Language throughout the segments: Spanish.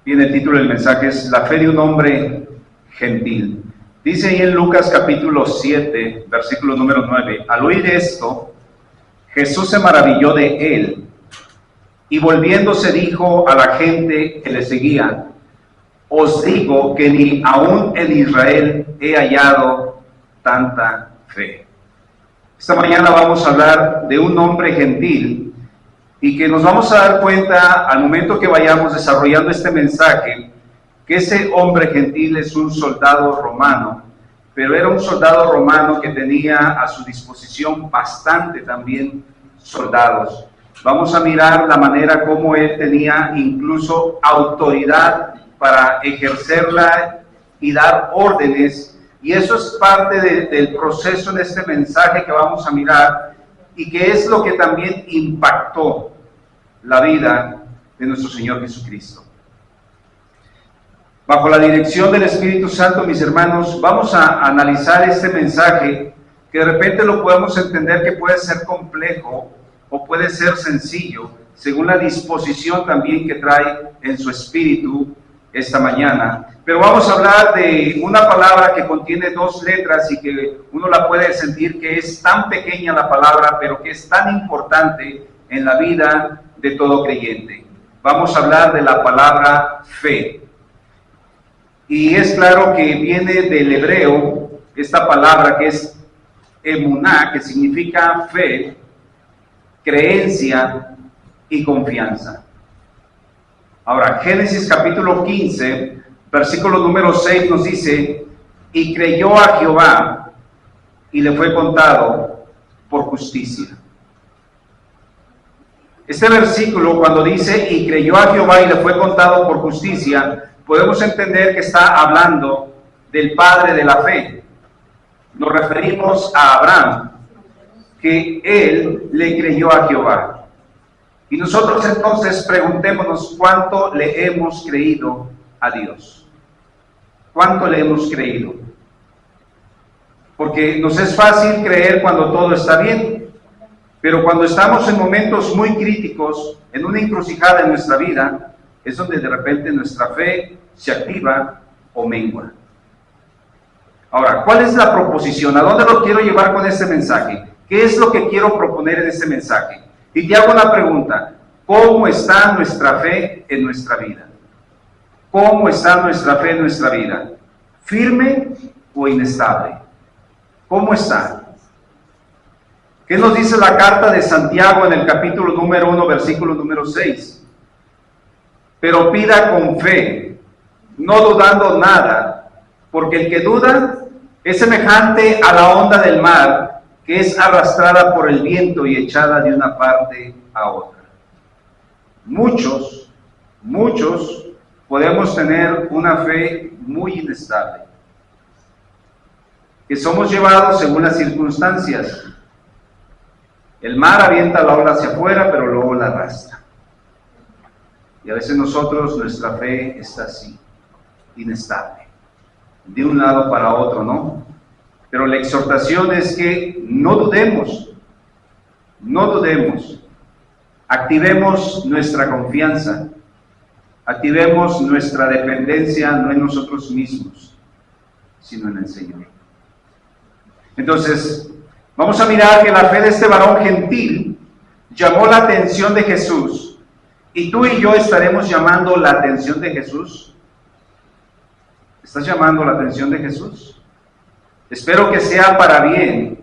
Bien, el título del mensaje es La fe de un hombre gentil. Dice ahí en Lucas capítulo 7, versículo número 9, al oír esto, Jesús se maravilló de él y volviéndose dijo a la gente que le seguía, os digo que ni aún en Israel he hallado tanta fe. Esta mañana vamos a hablar de un hombre gentil y que nos vamos a dar cuenta al momento que vayamos desarrollando este mensaje que ese hombre gentil es un soldado romano, pero era un soldado romano que tenía a su disposición bastante también soldados. Vamos a mirar la manera como él tenía incluso autoridad para ejercerla y dar órdenes, y eso es parte del proceso en este mensaje que vamos a mirar, y que es lo que también impactó la vida de nuestro Señor Jesucristo. Bajo la dirección del Espíritu Santo, mis hermanos, vamos a analizar este mensaje, que de repente lo podemos entender que puede ser complejo o puede ser sencillo, según la disposición también que trae en su espíritu esta mañana. Pero vamos a hablar de una palabra que contiene dos letras y que uno la puede sentir que es tan pequeña la palabra, pero que es tan importante en la vida de todo creyente. Vamos a hablar de la palabra fe. Y es claro que viene del hebreo esta palabra que es emuná, que significa fe, creencia y confianza. Ahora, Génesis capítulo 15, versículo número 6 nos dice, y creyó a Jehová y le fue contado por justicia. Este versículo, cuando dice, y creyó a Jehová y le fue contado por justicia, podemos entender que está hablando del padre de la fe. Nos referimos a Abraham, que él le creyó a Jehová. Y nosotros entonces preguntémonos cuánto le hemos creído a Dios. ¿Cuánto le hemos creído? Porque nos es fácil creer cuando todo está bien, pero cuando estamos en momentos muy críticos, en una encrucijada en nuestra vida, es donde de repente nuestra fe se activa o mengua. Ahora, ¿cuál es la proposición? ¿A dónde lo quiero llevar con este mensaje? ¿Qué es lo que quiero proponer en este mensaje? Y te hago una pregunta: ¿cómo está nuestra fe en nuestra vida? ¿Cómo está nuestra fe en nuestra vida? ¿Firme o inestable? ¿Cómo está? ¿Qué nos dice la carta de Santiago en el capítulo número 1, versículo número 6? Pero pida con fe, no dudando nada, porque el que duda es semejante a la onda del mar, que es arrastrada por el viento y echada de una parte a otra. Muchos podemos tener una fe muy inestable, que somos llevados según las circunstancias. El mar avienta la ola hacia afuera, pero luego la arrastra. Y a veces nuestra fe está así, inestable, de un lado para otro, ¿no? Pero la exhortación es que no dudemos, activemos nuestra confianza, activemos nuestra dependencia no en nosotros mismos, sino en el Señor. Entonces, vamos a mirar que la fe de este varón gentil llamó la atención de Jesús. ¿Y tú y yo estaremos llamando la atención de Jesús? ¿Estás llamando la atención de Jesús? Espero que sea para bien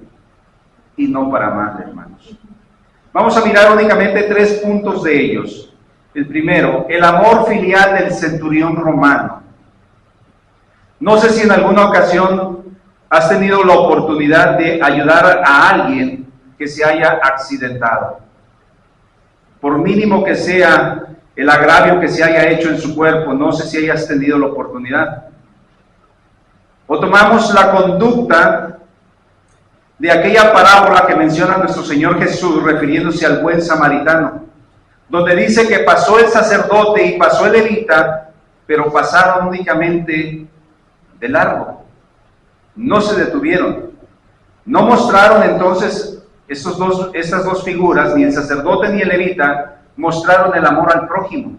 y no para mal, hermanos. Vamos a mirar únicamente 3 puntos de ellos. El primero, el amor filial del centurión romano. No sé si en alguna ocasión has tenido la oportunidad de ayudar a alguien que se haya accidentado. Por mínimo que sea el agravio que se haya hecho en su cuerpo, no sé si hayas tenido la oportunidad. O tomamos la conducta de aquella parábola que menciona nuestro Señor Jesús, refiriéndose al buen samaritano, donde dice que pasó el sacerdote y pasó el levita, pero pasaron únicamente de largo. No se detuvieron. No mostraron entonces estas dos figuras, ni el sacerdote ni el levita, mostraron el amor al prójimo.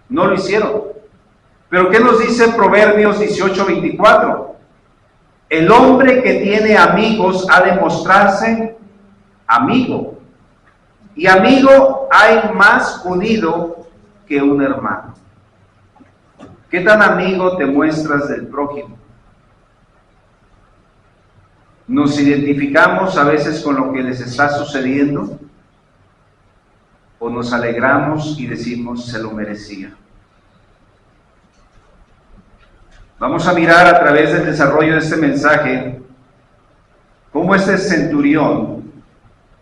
No lo hicieron. Pero ¿qué nos dice Proverbios 18:24? El hombre que tiene amigos ha de mostrarse amigo. Y amigo hay más unido que un hermano. ¿Qué tan amigo te muestras del prójimo? ¿Nos identificamos a veces con lo que les está sucediendo? ¿O nos alegramos y decimos se lo merecía? Vamos a mirar a través del desarrollo de este mensaje cómo este centurión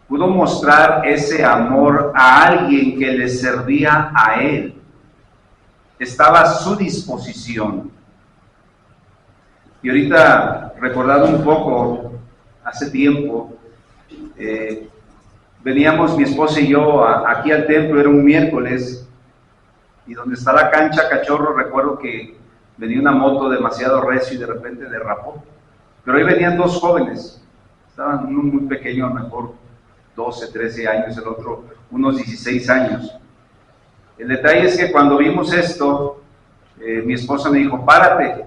pudo mostrar ese amor a alguien que le servía a él. Estaba a su disposición. Y ahorita, recordando un poco, hace tiempo, veníamos mi esposa y yo aquí al templo, era un miércoles, y donde está la cancha Cachorro, recuerdo que venía una moto demasiado recio y de repente derrapó. Pero ahí venían dos jóvenes, estaban uno muy pequeño, a lo mejor 12, 13 años, el otro unos 16 años. El detalle es que cuando vimos esto, mi esposa me dijo, párate.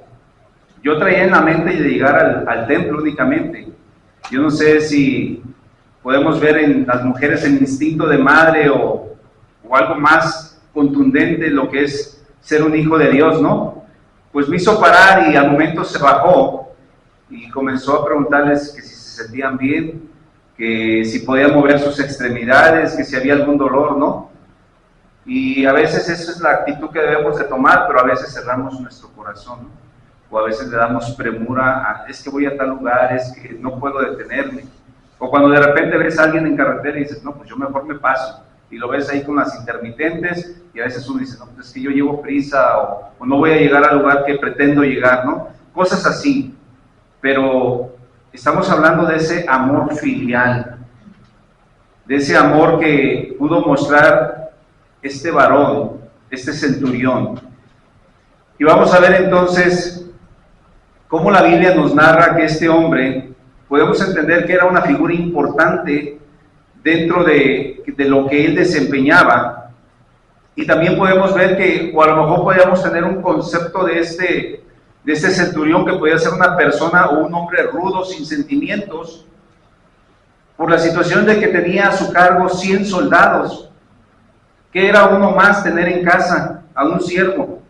Yo traía en la mente de llegar al templo únicamente. Yo no sé si podemos ver en las mujeres el instinto de madre o algo más contundente lo que es ser un hijo de Dios, ¿no? Pues me hizo parar y al momento se bajó y comenzó a preguntarles que si se sentían bien, que si podían mover sus extremidades, que si había algún dolor, ¿no? Y a veces esa es la actitud que debemos de tomar, pero a veces cerramos nuestro corazón, ¿no? O a veces le damos premura es que voy a tal lugar, es que no puedo detenerme. O cuando de repente ves a alguien en carretera y dices, no, pues yo mejor me paso. Y lo ves ahí con las intermitentes y a veces uno dice, no, pues es que yo llevo prisa o no voy a llegar al lugar que pretendo llegar, ¿no? Cosas así. Pero estamos hablando de ese amor filial, de ese amor que pudo mostrar este varón, este centurión. Y vamos a ver entonces cómo la Biblia nos narra que este hombre, podemos entender que era una figura importante dentro de lo que él desempeñaba, y también podemos ver que, o a lo mejor podríamos tener un concepto de este centurión que podía ser una persona o un hombre rudo, sin sentimientos, por la situación de que tenía a su cargo 100 soldados, que era uno más tener en casa a un siervo.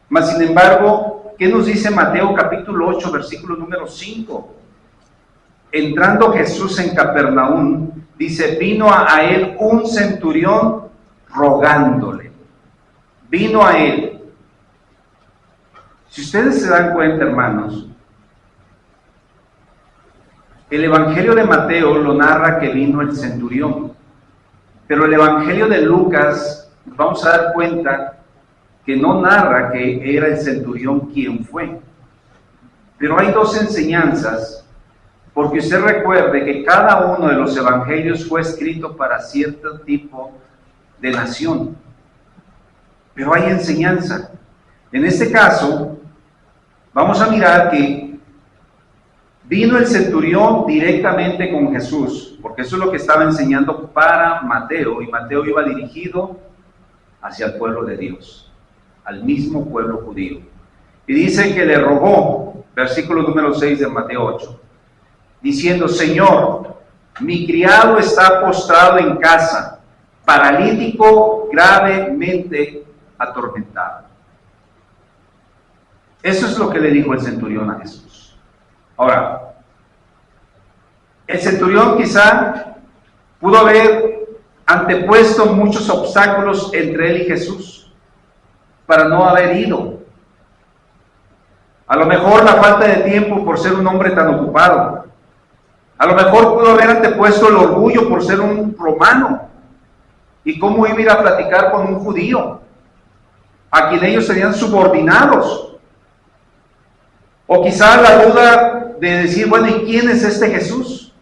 Mas sin embargo, ¿qué nos dice Mateo capítulo 8, versículo número 5? Entrando Jesús en Capernaum, dice, vino a él un centurión rogándole. Vino a él. Si ustedes se dan cuenta, hermanos, el Evangelio de Mateo lo narra que vino el centurión, pero el Evangelio de Lucas, nos vamos a dar cuenta que no narra que era el centurión quien fue. Pero hay dos enseñanzas, porque usted recuerde que cada uno de los evangelios fue escrito para cierto tipo de nación. Pero hay enseñanza. En este caso, vamos a mirar que vino el centurión directamente con Jesús, porque eso es lo que estaba enseñando para Mateo, y Mateo iba dirigido hacia el pueblo de Dios, al mismo pueblo judío. Y dice que le rogó, versículo número 6 de Mateo 8, diciendo, Señor, mi criado está postrado en casa, paralítico, gravemente atormentado. Eso es lo que le dijo el centurión a Jesús. Ahora, el centurión quizá pudo haber antepuesto muchos obstáculos entre él y Jesús para no haber ido. A lo mejor la falta de tiempo por ser un hombre tan ocupado. A lo mejor pudo haber antepuesto el orgullo por ser un romano. ¿Y cómo iba a ir a platicar con un judío? A quien ellos serían subordinados. O quizá la duda de decir, bueno, ¿y quién es este Jesús?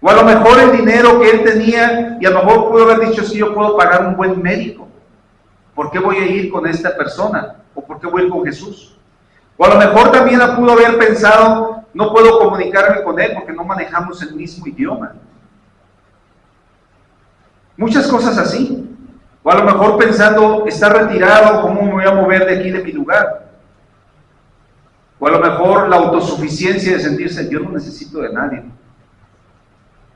O a lo mejor el dinero que él tenía, y a lo mejor pudo haber dicho, sí, yo puedo pagar un buen médico. ¿Por qué voy a ir con esta persona? ¿O por qué voy a ir con Jesús? O a lo mejor también pudo haber pensado, no puedo comunicarme con él porque no manejamos el mismo idioma. Muchas cosas así. O O a lo mejor pensando, está retirado, ¿cómo me voy a mover de aquí, de mi lugar? O a lo mejor la autosuficiencia de sentirse, yo no necesito de nadie.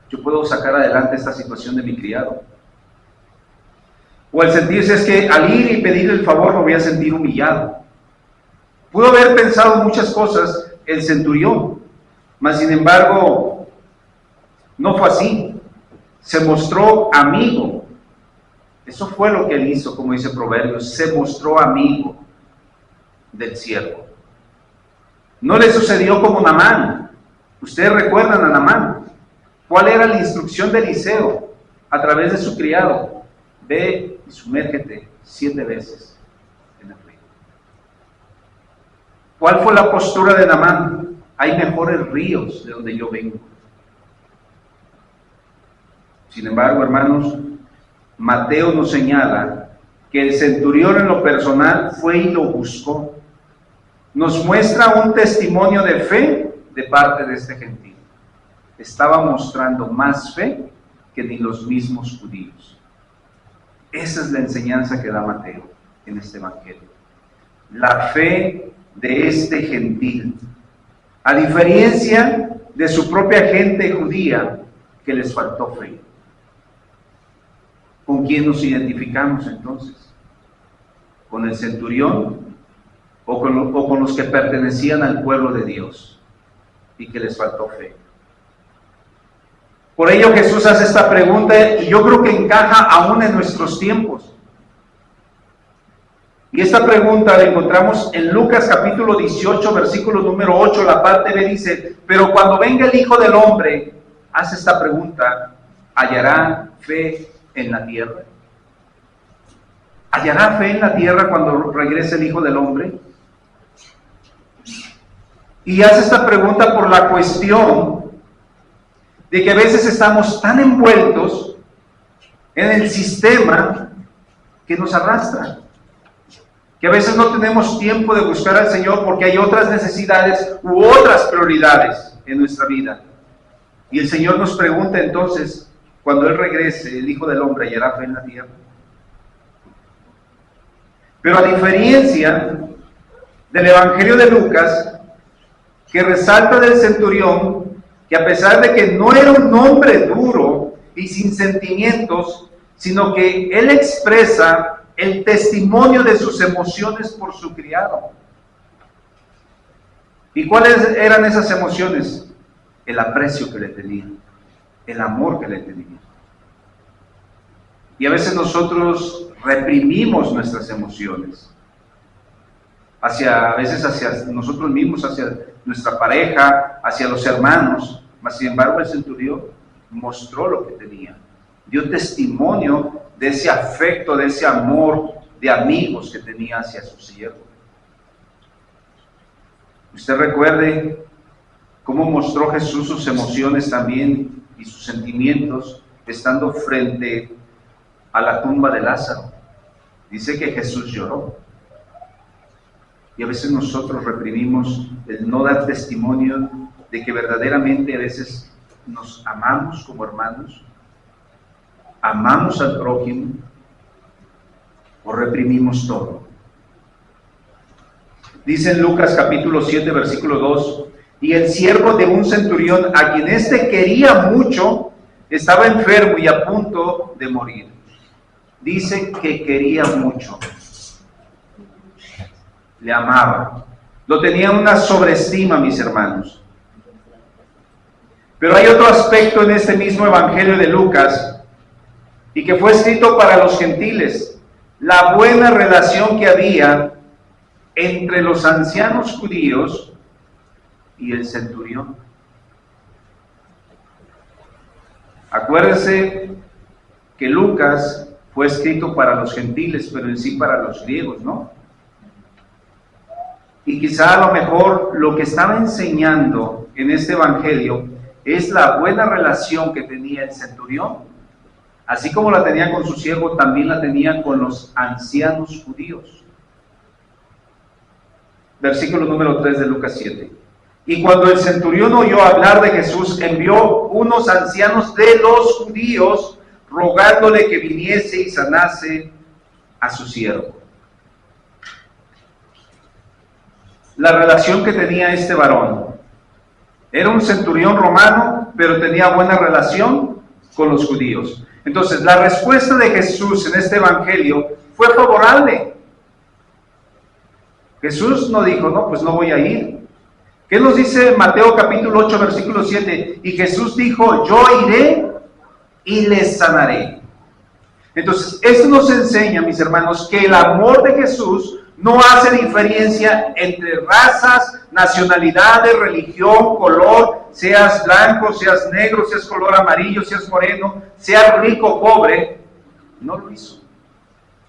Yo puedo sacar adelante esta situación de mi criado. O el sentirse es que al ir y pedir el favor me voy a sentir humillado. Pudo haber pensado muchas cosas el centurión, mas sin embargo no fue así. Se mostró amigo. Eso fue lo que él hizo, como dice Proverbios, se mostró amigo del siervo. No le sucedió como Naamán. Ustedes recuerdan a Naamán. ¿Cuál era la instrucción de Eliseo a través de su criado? Ve y sumérgete 7 veces en el río. ¿Cuál fue la postura de Naamán? Hay mejores ríos de donde yo vengo. Sin embargo, hermanos, Mateo nos señala que el centurión en lo personal fue y lo buscó. Nos muestra un testimonio de fe de parte de este gentil. Estaba mostrando más fe que ni los mismos judíos. Esa es la enseñanza que da Mateo en este evangelio. La fe de este gentil, a diferencia de su propia gente judía que les faltó fe. ¿Con quién nos identificamos entonces? ¿Con el centurión o con los que pertenecían al pueblo de Dios y que les faltó fe? Por ello Jesús hace esta pregunta y yo creo que encaja aún en nuestros tiempos. Y esta pregunta la encontramos en Lucas capítulo 18, versículo número 8, la parte B dice, pero cuando venga el Hijo del Hombre, hace esta pregunta, ¿hallará fe en la tierra? ¿Hallará fe en la tierra cuando regrese el Hijo del Hombre? Y hace esta pregunta por la cuestión de que a veces estamos tan envueltos en el sistema que nos arrastra, que a veces no tenemos tiempo de buscar al Señor porque hay otras necesidades u otras prioridades en nuestra vida. Y el Señor nos pregunta entonces, cuando Él regrese, el Hijo del Hombre hallará fe en la tierra. Pero a diferencia del Evangelio de Lucas, que resalta del centurión, que a pesar de que no era un hombre duro y sin sentimientos, sino que él expresa el testimonio de sus emociones por su criado. ¿Y cuáles eran esas emociones? El aprecio que le tenía, el amor que le tenía. Y a veces nosotros reprimimos nuestras emociones, a veces hacia nosotros mismos, hacia nuestra pareja, hacia los hermanos, mas sin embargo el centurión mostró lo que tenía, dio testimonio de ese afecto, de ese amor de amigos que tenía hacia su siervo. Usted recuerde cómo mostró Jesús sus emociones también y sus sentimientos estando frente a la tumba de Lázaro. Dice que Jesús lloró. Y a veces nosotros reprimimos el no dar testimonio de que verdaderamente a veces nos amamos como hermanos, amamos al prójimo, o reprimimos todo. Dice en Lucas capítulo 7, versículo 2, y el siervo de un centurión, a quien éste quería mucho, estaba enfermo y a punto de morir. Dice que quería mucho. Le amaba. Lo tenía una sobreestima, mis hermanos. Pero hay otro aspecto en este mismo Evangelio de Lucas, y que fue escrito para los gentiles, la buena relación que había entre los ancianos judíos y el centurión. Acuérdense que Lucas fue escrito para los gentiles, pero en sí para los griegos, ¿no? Y quizá a lo mejor lo que estaba enseñando en este evangelio es la buena relación que tenía el centurión. Así como la tenía con su siervo, también la tenía con los ancianos judíos. Versículo número 3 de Lucas 7. Y cuando el centurión oyó hablar de Jesús, envió unos ancianos de los judíos, rogándole que viniese y sanase a su siervo. La relación que tenía este varón, era un centurión romano, pero tenía buena relación con los judíos. Entonces, la respuesta de Jesús en este evangelio fue favorable. Jesús no dijo, no, pues no voy a ir. ¿Qué nos dice Mateo capítulo 8, versículo 7? Y Jesús dijo, yo iré y les sanaré. Entonces, esto nos enseña, mis hermanos, que el amor de Jesús no hace diferencia entre razas, nacionalidades, religión, color, seas blanco, seas negro, seas color amarillo, seas moreno, seas rico o pobre. No lo hizo.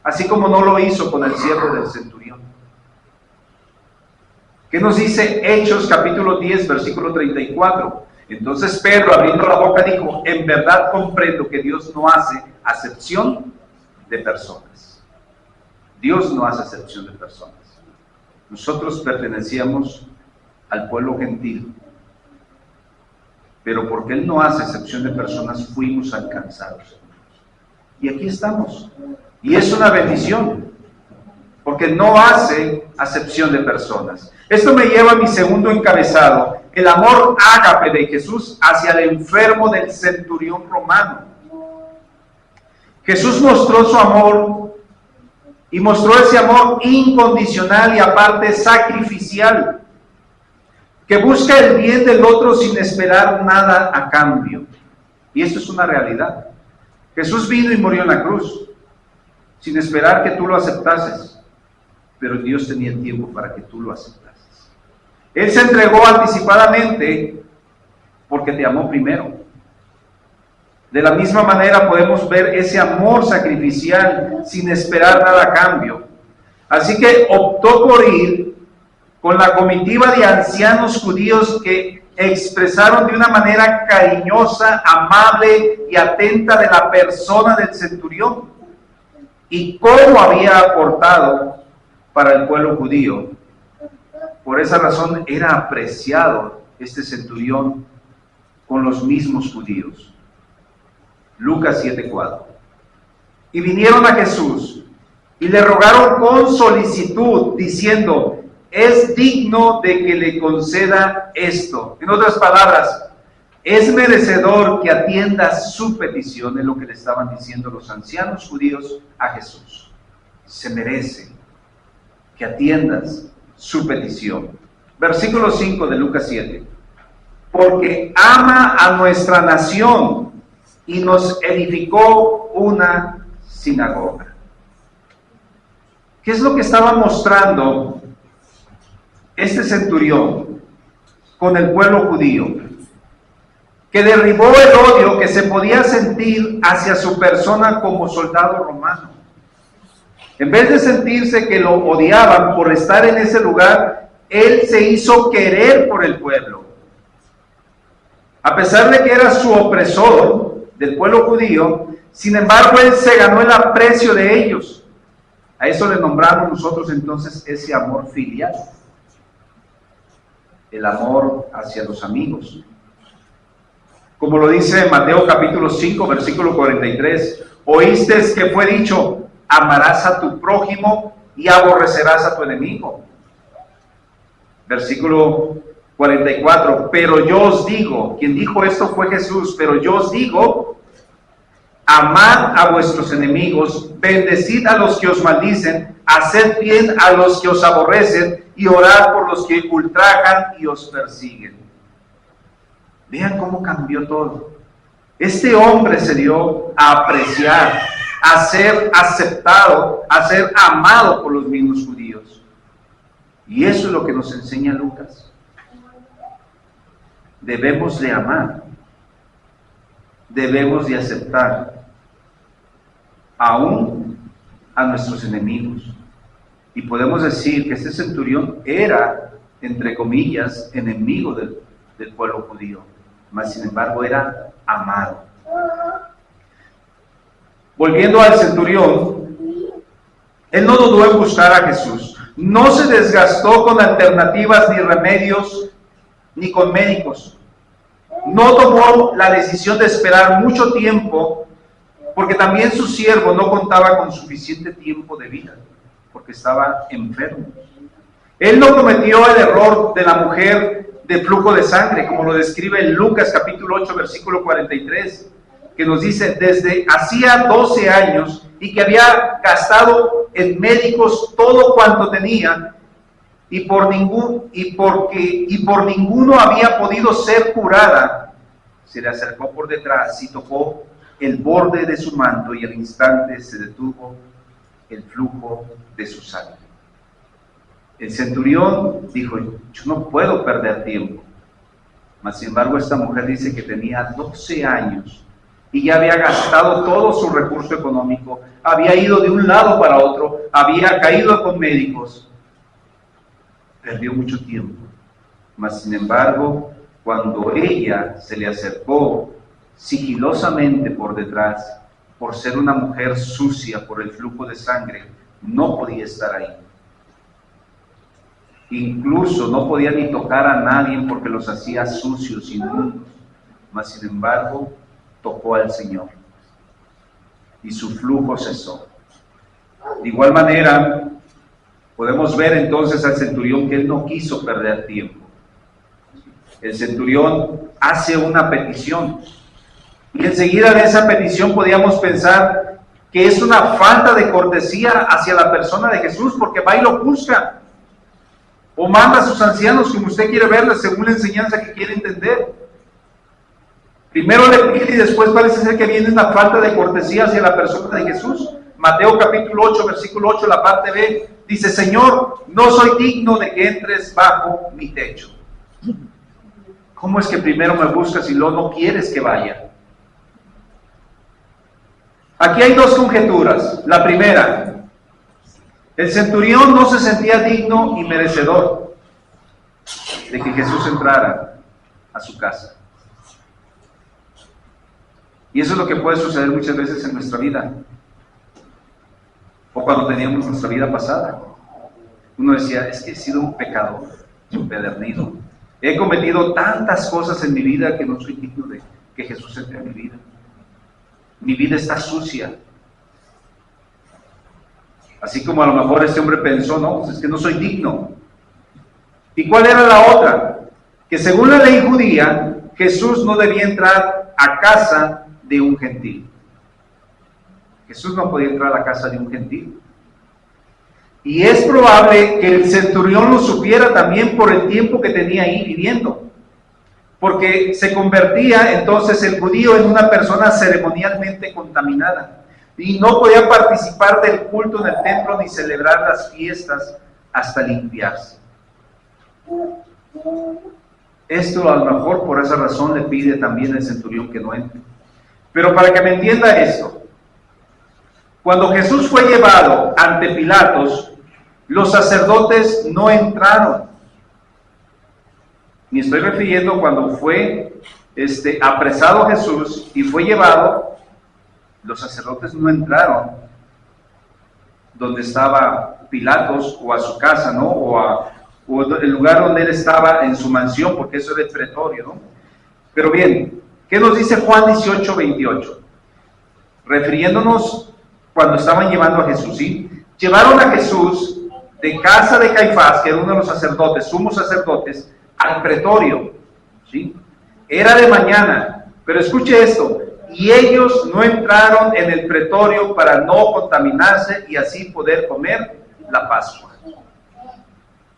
Así como no lo hizo con el siervo del centurión. ¿Qué nos dice Hechos capítulo 10, versículo 34? Entonces Pedro, abriendo la boca, dijo, en verdad comprendo que Dios no hace acepción de personas. Dios no hace acepción de personas. Nosotros pertenecíamos al pueblo gentil, pero porque Él no hace acepción de personas, fuimos alcanzados. Y aquí estamos. Y es una bendición, porque no hace acepción de personas. Esto me lleva a mi segundo encabezado, el amor ágape de Jesús hacia el enfermo del centurión romano. Jesús mostró su amor y mostró ese amor incondicional y aparte sacrificial, que busca el bien del otro sin esperar nada a cambio. Y esto es una realidad. Jesús vino y murió en la cruz, sin esperar que tú lo aceptases, pero Dios tenía tiempo para que tú lo aceptases. Él se entregó anticipadamente porque te amó primero. De la misma manera podemos ver ese amor sacrificial sin esperar nada a cambio. Así que optó por ir con la comitiva de ancianos judíos que expresaron de una manera cariñosa, amable y atenta de la persona del centurión y cómo había aportado para el pueblo judío. Por esa razón era apreciado este centurión con los mismos judíos. Lucas 7:4. Y vinieron a Jesús y le rogaron con solicitud, diciendo, es digno de que le conceda esto. En otras palabras, es merecedor que atienda su petición, es lo que le estaban diciendo los ancianos judíos a Jesús. Se merece que atiendas su petición. Versículo 5 de Lucas 7. Porque ama a nuestra nación y nos edificó una sinagoga. ¿Qué es lo que estaba mostrando este centurión con el pueblo judío? Que derribó el odio que se podía sentir hacia su persona como soldado romano. En vez de sentirse que lo odiaban por estar en ese lugar, él se hizo querer por el pueblo. A pesar de que era su opresor del pueblo judío, sin embargo, él se ganó el aprecio de ellos. A eso le nombramos nosotros entonces ese amor filial. El amor hacia los amigos. Como lo dice Mateo capítulo 5, versículo 43, oíste que fue dicho, amarás a tu prójimo y aborrecerás a tu enemigo. Versículo 44, pero yo os digo, quien dijo esto fue Jesús, pero yo os digo, amad a vuestros enemigos, bendecid a los que os maldicen, haced bien a los que os aborrecen y orad por los que ultrajan y os persiguen. Vean cómo cambió todo. Este hombre se dio a apreciar, a ser aceptado, a ser amado por los mismos judíos. Y eso es lo que nos enseña Lucas. Debemos de amar, debemos de aceptar, aún a nuestros enemigos. Y podemos decir que este centurión era, entre comillas, enemigo del pueblo judío, mas sin embargo era amado. Volviendo al centurión, él no dudó en buscar a Jesús, no se desgastó con alternativas ni remedios, ni con médicos. No tomó la decisión de esperar mucho tiempo porque también su siervo no contaba con suficiente tiempo de vida, porque estaba enfermo. Él no cometió el error de la mujer de flujo de sangre, como lo describe en Lucas capítulo 8, versículo 43, que nos dice, desde hacía 12 años y que había gastado en médicos todo cuanto tenía, y por ninguno había podido ser curada, se le acercó por detrás y tocó el borde de su manto, y al instante se detuvo el flujo de su sangre. El centurión dijo, yo no puedo perder tiempo. Mas sin embargo esta mujer dice que tenía 12 años y ya había gastado todo su recurso económico, había ido de un lado para otro, había caído con médicos, perdió mucho tiempo. Mas sin embargo, cuando ella se le acercó sigilosamente por detrás, por ser una mujer sucia por el flujo de sangre, no podía estar ahí. Incluso no podía ni tocar a nadie porque los hacía sucios, inmundos. Mas sin embargo, tocó al Señor y su flujo cesó. De igual manera, podemos ver entonces al centurión que él no quiso perder tiempo. El centurión hace una petición y enseguida de esa petición podíamos pensar que es una falta de cortesía hacia la persona de Jesús, porque va y lo busca o manda a sus ancianos, como usted quiere verla, según la enseñanza que quiere entender. Primero le pide y después parece ser que viene una falta de cortesía hacia la persona de Jesús. Mateo capítulo 8, versículo 8, la parte B, dice, Señor, no soy digno de que entres bajo mi techo. ¿Cómo es que primero me buscas y luego no quieres que vaya? Aquí hay dos conjeturas. La primera, el centurión no se sentía digno y merecedor de que Jesús entrara a su casa. Y eso es lo que puede suceder muchas veces en nuestra vida. O cuando teníamos nuestra vida pasada. Uno decía, es que he sido un pecador, empedernido. He cometido tantas cosas en mi vida que no soy digno de que Jesús entre en mi vida. Mi vida está sucia. Así como a lo mejor este hombre pensó, no, pues es que no soy digno. ¿Y cuál era la otra? Que según la ley judía, Jesús no debía entrar a casa de un gentil. Jesús no podía entrar a la casa de un gentil. Y es probable que el centurión lo supiera también por el tiempo que tenía ahí viviendo. Porque se convertía entonces el judío en una persona ceremonialmente contaminada. Y no podía participar del culto en el templo ni celebrar las fiestas hasta limpiarse. Esto a lo mejor por esa razón le pide también el centurión que no entre. Pero para que me entienda esto, cuando Jesús fue llevado ante Pilatos, los sacerdotes no entraron. Me estoy refiriendo cuando fue apresado Jesús y fue llevado, los sacerdotes no entraron donde estaba Pilatos o a su casa, ¿no? O el lugar donde él estaba en su mansión, porque eso era el pretorio, ¿no? Pero bien, ¿qué nos dice Juan 18, 28? Refiriéndonos cuando estaban llevando a Jesús, ¿sí? Llevaron a Jesús de casa de Caifás, que era uno de los sacerdotes, sumos sacerdotes, al pretorio, ¿sí? Era de mañana, pero escuche esto, y ellos no entraron en el pretorio para no contaminarse y así poder comer la Pascua.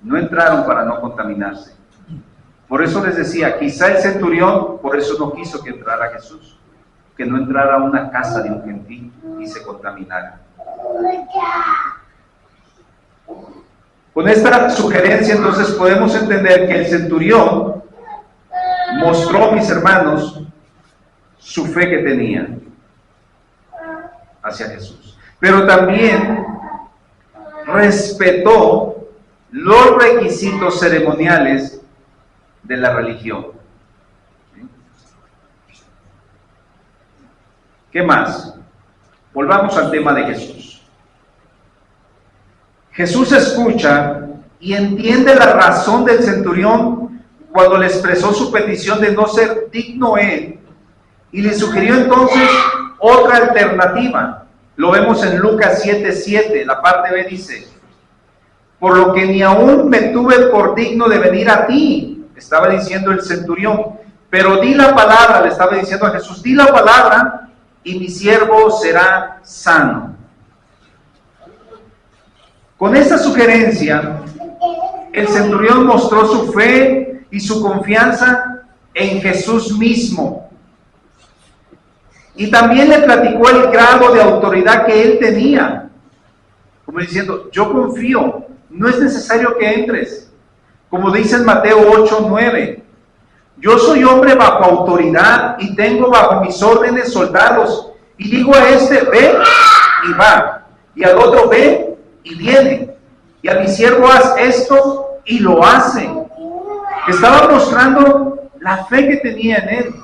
No entraron para no contaminarse. Por eso les decía, quizá el centurión, por eso no quiso que entrara Jesús, que no entrara a una casa de un gentil y se contaminara. Con esta sugerencia entonces podemos entender que el centurión mostró, mis hermanos, su fe que tenía hacia Jesús, pero también respetó los requisitos ceremoniales de la religión. ¿Qué más? Volvamos al tema de Jesús. Jesús escucha y entiende la razón del centurión cuando le expresó su petición de no ser digno él, y le sugirió entonces otra alternativa. Lo vemos en Lucas 7:7, la parte B dice, por lo que ni aún me tuve por digno de venir a ti, estaba diciendo el centurión, pero di la palabra, le estaba diciendo a Jesús, di la palabra y mi siervo será sano. Con esta sugerencia, el centurión mostró su fe y su confianza en Jesús mismo. Y también le platicó el grado de autoridad que él tenía. Como diciendo, yo confío, no es necesario que entres. Como dice en Mateo 8:9, yo soy hombre bajo autoridad y tengo bajo mis órdenes soldados. Y digo a este, ve y va. Y al otro, ve y viene. Y a mi siervo, haz esto y lo hace. Estaba mostrando la fe que tenía en él,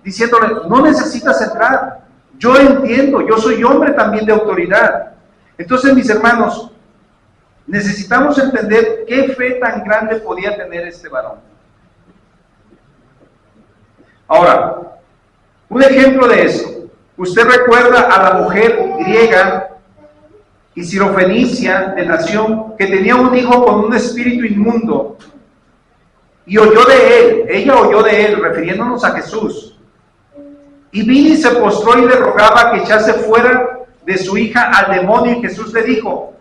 diciéndole, no necesitas entrar, yo entiendo, yo soy hombre también de autoridad. Entonces, mis hermanos, necesitamos entender qué fe tan grande podía tener este varón. Ahora, un ejemplo de eso, usted recuerda a la mujer griega y sirofenicia de nación que tenía un hijo con un espíritu inmundo y oyó de él, ella oyó de él, refiriéndonos a Jesús, y vino y se postró y le rogaba que echase fuera de su hija al demonio, y Jesús le dijo,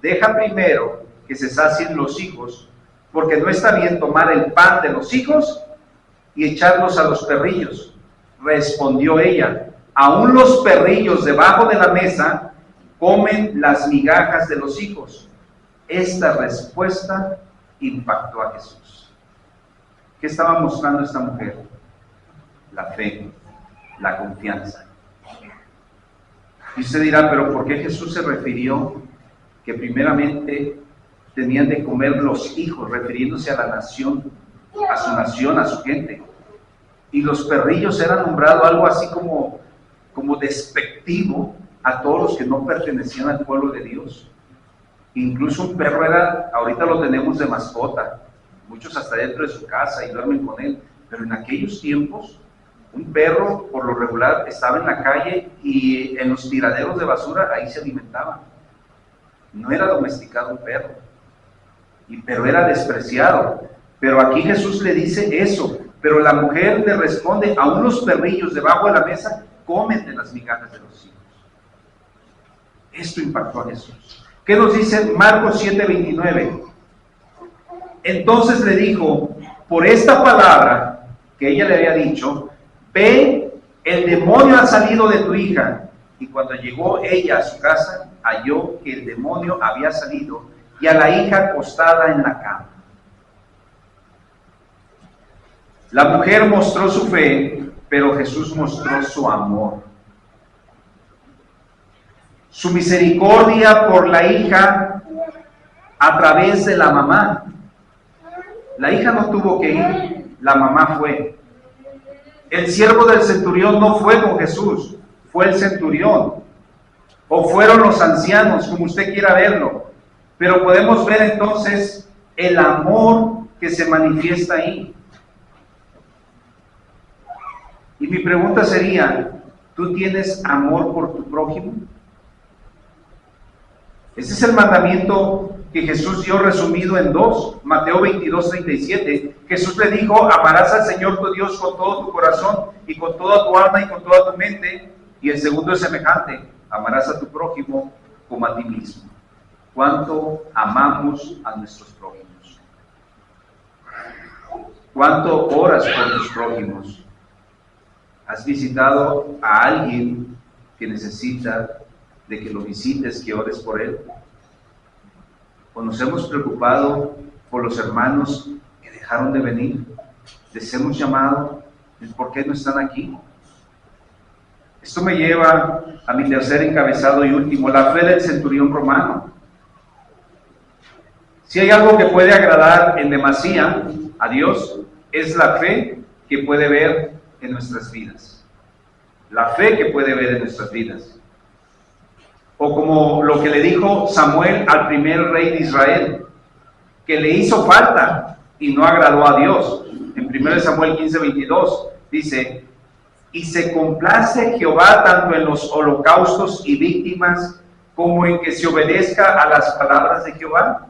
deja primero que se sacien los hijos, porque no está bien tomar el pan de los hijos y echarlos a los perrillos. Respondió ella, aún los perrillos debajo de la mesa comen las migajas de los hijos. Esta respuesta impactó a Jesús. ¿Qué estaba mostrando esta mujer? La fe, la confianza. Y usted dirá, pero ¿por qué Jesús se refirió que primeramente tenían de comer los hijos, refiriéndose a la nación, a su gente? Y los perrillos eran nombrados algo así como despectivo a todos los que no pertenecían al pueblo de Dios. Incluso un perro era, ahorita lo tenemos de mascota, muchos hasta dentro de su casa y duermen con él, pero en aquellos tiempos un perro por lo regular estaba en la calle y en los tiraderos de basura ahí se alimentaba. No era domesticado un perro, pero era despreciado. Pero aquí Jesús le dice eso, pero la mujer le responde, aún los perrillos debajo de la mesa comen de las migajas de los hijos. Esto impactó a Jesús. ¿Qué nos dice Marcos 7:29? Entonces le dijo, por esta palabra que ella le había dicho, ve, el demonio ha salido de tu hija. Y cuando llegó ella a su casa, halló que el demonio había salido y a la hija acostada en la cama. La mujer mostró su fe, pero Jesús mostró su amor. Su misericordia por la hija a través de la mamá. La hija no tuvo que ir, la mamá fue. El siervo del centurión no fue con Jesús, fue el centurión. O fueron los ancianos, como usted quiera verlo. Pero podemos ver entonces el amor que se manifiesta ahí. Y mi pregunta sería, ¿tú tienes amor por tu prójimo? Ese es el mandamiento que Jesús dio resumido en dos. Mateo 22:37. Jesús le dijo, amarás al Señor tu Dios con todo tu corazón y con toda tu alma y con toda tu mente. Y el segundo es semejante, amarás a tu prójimo como a ti mismo. ¿Cuánto amamos a nuestros prójimos? ¿Cuánto oras por tus prójimos? ¿Has visitado a alguien que necesita de que lo visites, que ores por él? ¿O nos hemos preocupado por los hermanos que dejaron de venir? ¿Les hemos llamado? ¿Por qué no están aquí? Esto me lleva a mi tercer encabezado y último, la fe del centurión romano. Si hay algo que puede agradar en demasía a Dios, es la fe que puede ver en nuestras vidas. La fe que puede ver en nuestras vidas. O como lo que le dijo Samuel al primer rey de Israel, que le hizo falta y no agradó a Dios. En 1 Samuel 15:22 dice, y se complace Jehová tanto en los holocaustos y víctimas como en que se obedezca a las palabras de Jehová.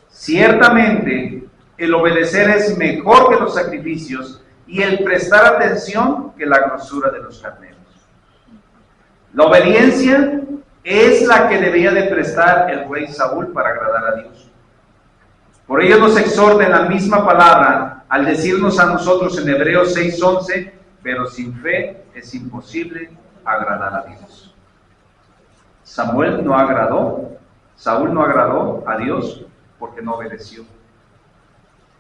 Ciertamente, el obedecer es mejor que los sacrificios y el prestar atención que la grosura de los carneros. La obediencia es la que debía de prestar el rey Saúl para agradar a Dios. Por ello nos exhorta en la misma palabra al decirnos a nosotros en Hebreos 6:11, pero sin fe es imposible agradar a Dios. Saúl no agradó a Dios porque no obedeció.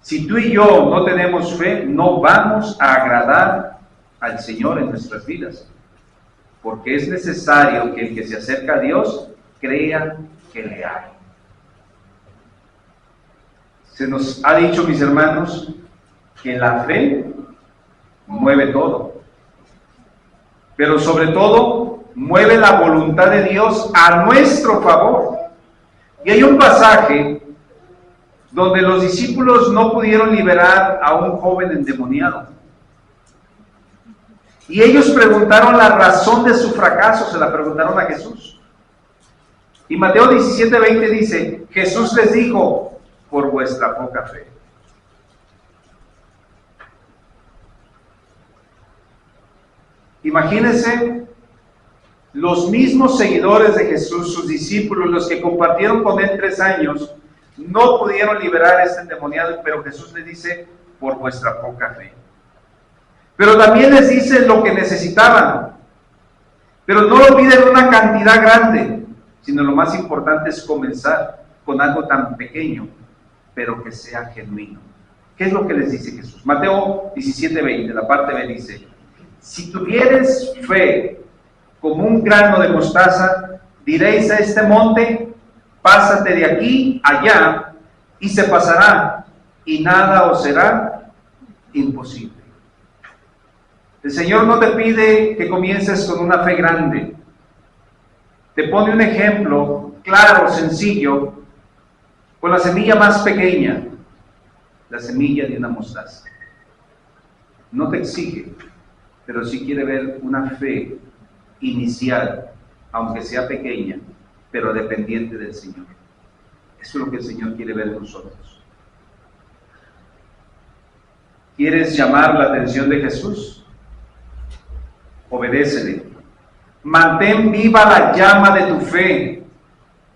Si tú y yo no tenemos fe, no vamos a agradar al Señor en nuestras vidas, porque es necesario que el que se acerca a Dios crea que le hay. Se nos ha dicho, mis hermanos, que la fe mueve todo, pero sobre todo mueve la voluntad de Dios a nuestro favor. Y hay un pasaje donde los discípulos no pudieron liberar a un joven endemoniado. Y ellos preguntaron la razón de su fracaso, se la preguntaron a Jesús. Y Mateo 17:20 dice, Jesús les dijo, por vuestra poca fe. Imagínense, los mismos seguidores de Jesús, sus discípulos, los que compartieron con él 3 años, no pudieron liberar a este endemoniado, pero Jesús les dice, por vuestra poca fe. Pero también les dice lo que necesitaban. Pero no lo piden una cantidad grande, sino lo más importante es comenzar con algo tan pequeño, pero que sea genuino. ¿Qué es lo que les dice Jesús? Mateo 17:20, la parte B dice, si tuvieres fe como un grano de mostaza, diréis a este monte, pásate de aquí allá, y se pasará, y nada os será imposible. El Señor no te pide que comiences con una fe grande. Te pone un ejemplo claro, sencillo, con la semilla más pequeña, la semilla de una mostaza. No te exige, pero sí quiere ver una fe inicial, aunque sea pequeña, pero dependiente del Señor. Eso es lo que el Señor quiere ver en nosotros. ¿Quieres llamar la atención de Jesús? Obedécele. Mantén viva la llama de tu fe,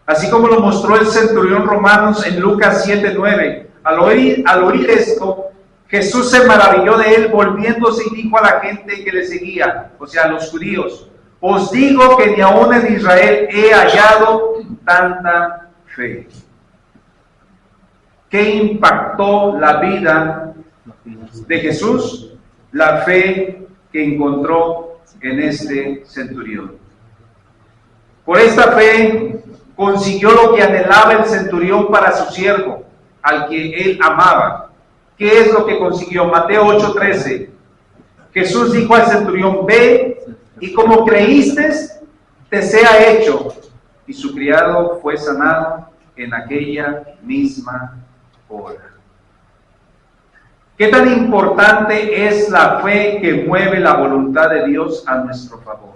así como lo mostró el centurión romano en Lucas 7:9. Al oír esto, Jesús se maravilló de él, volviéndose y dijo a la gente que le seguía, o sea, a los judíos, os digo que ni aún en Israel he hallado tanta fe. ¿Qué impactó la vida de Jesús? La fe que encontró en este centurión. Por esta fe consiguió lo que anhelaba el centurión para su siervo, al que él amaba. ¿Qué es lo que consiguió? Mateo 8:13. Jesús dijo al centurión, ve y como creíste, te sea hecho. Y su criado fue sanado en aquella misma hora. ¿Qué tan importante es la fe que mueve la voluntad de Dios a nuestro favor?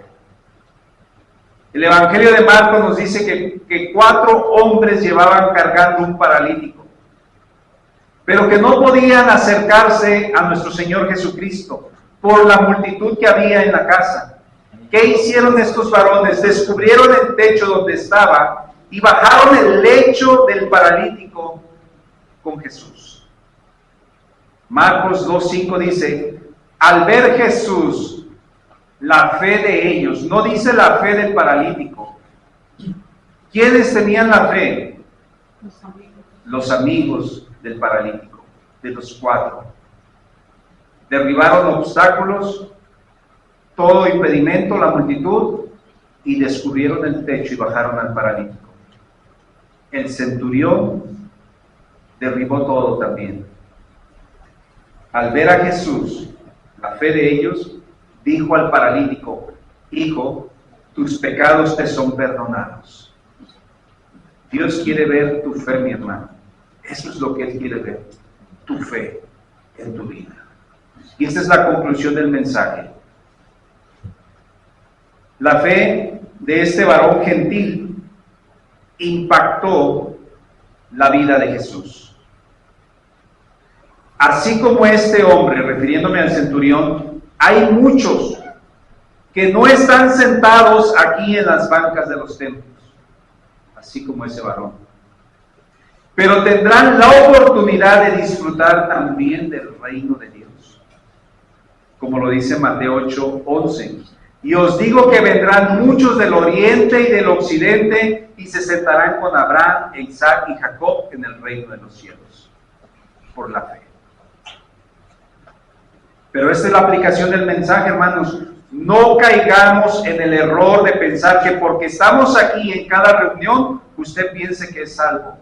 El Evangelio de Marcos nos dice que 4 hombres llevaban cargando un paralítico, pero que no podían acercarse a nuestro Señor Jesucristo por la multitud que había en la casa. ¿Qué hicieron estos varones? Descubrieron el techo donde estaba y bajaron el lecho del paralítico con Jesús. Marcos 2:5 dice, al ver Jesús la fe de ellos, no dice la fe del paralítico. ¿Quiénes tenían la fe? Los amigos del paralítico, de los 4. Derribaron obstáculos, todo impedimento, la multitud, y descubrieron el techo y bajaron al paralítico. El centurión derribó todo también. Al ver a Jesús, la fe de ellos, dijo al paralítico, hijo, tus pecados te son perdonados. Dios quiere ver tu fe, mi hermano. Eso es lo que Él quiere ver, tu fe en tu vida. Y esta es la conclusión del mensaje. La fe de este varón gentil impactó la vida de Jesús. Así como este hombre, refiriéndome al centurión, hay muchos que no están sentados aquí en las bancas de los templos, así como ese varón, pero tendrán la oportunidad de disfrutar también del reino de Dios, como lo dice Mateo 8:11. Y os digo que vendrán muchos del oriente y del occidente y se sentarán con Abraham, Isaac y Jacob en el reino de los cielos, por la fe. Pero esta es la aplicación del mensaje, hermanos. No caigamos en el error de pensar que porque estamos aquí en cada reunión, usted piense que es salvo.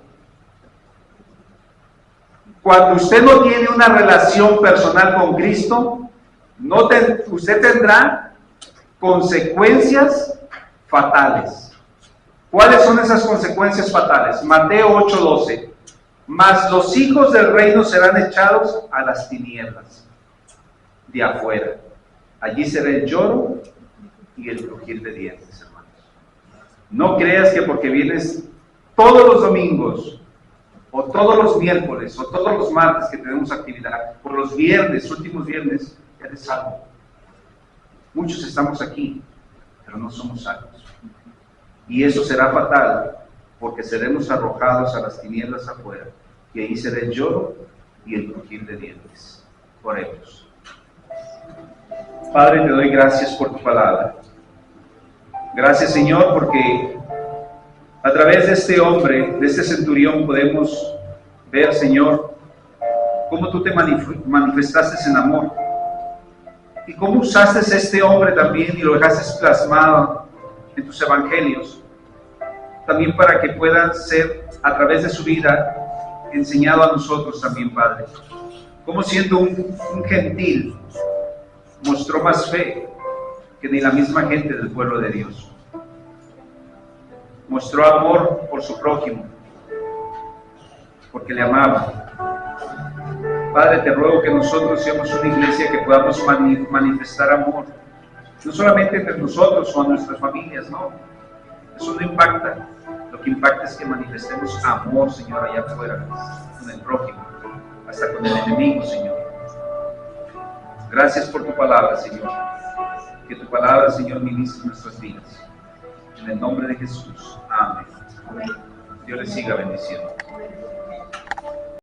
Cuando usted no tiene una relación personal con Cristo, usted tendrá consecuencias fatales. ¿Cuáles son esas consecuencias fatales? Mateo 8:12. Mas los hijos del reino serán echados a las tinieblas de afuera. Allí será el lloro y el crujir de dientes, hermanos. No creas que porque vienes todos los domingos, o todos los miércoles, o todos los martes que tenemos actividad, o los viernes, últimos viernes, eres salvo. Muchos estamos aquí, pero no somos salvos. Y eso será fatal, porque seremos arrojados a las tinieblas afuera, y ahí será el lloro y el crujir de dientes. Oremos. Padre, te doy gracias por tu palabra. Gracias, Señor, porque a través de este hombre, de este centurión, podemos ver, Señor, cómo tú te manifestaste en amor y cómo usaste a este hombre también y lo dejaste plasmado en tus evangelios, también para que puedan ser, a través de su vida, enseñado a nosotros también, Padre. Como siendo un gentil, mostró más fe que ni la misma gente del pueblo de Dios. Mostró amor por su prójimo, porque le amaba. Padre, te ruego que nosotros seamos una iglesia que podamos manifestar amor, no solamente entre nosotros o a nuestras familias, no. Eso no impacta. Lo que impacta es que manifestemos amor, Señor, allá afuera, con el prójimo, hasta con el enemigo, Señor. Gracias por tu palabra, Señor. Que tu palabra, Señor, ministre nuestras vidas. En el nombre de Jesús. Amén. Dios les siga bendiciendo.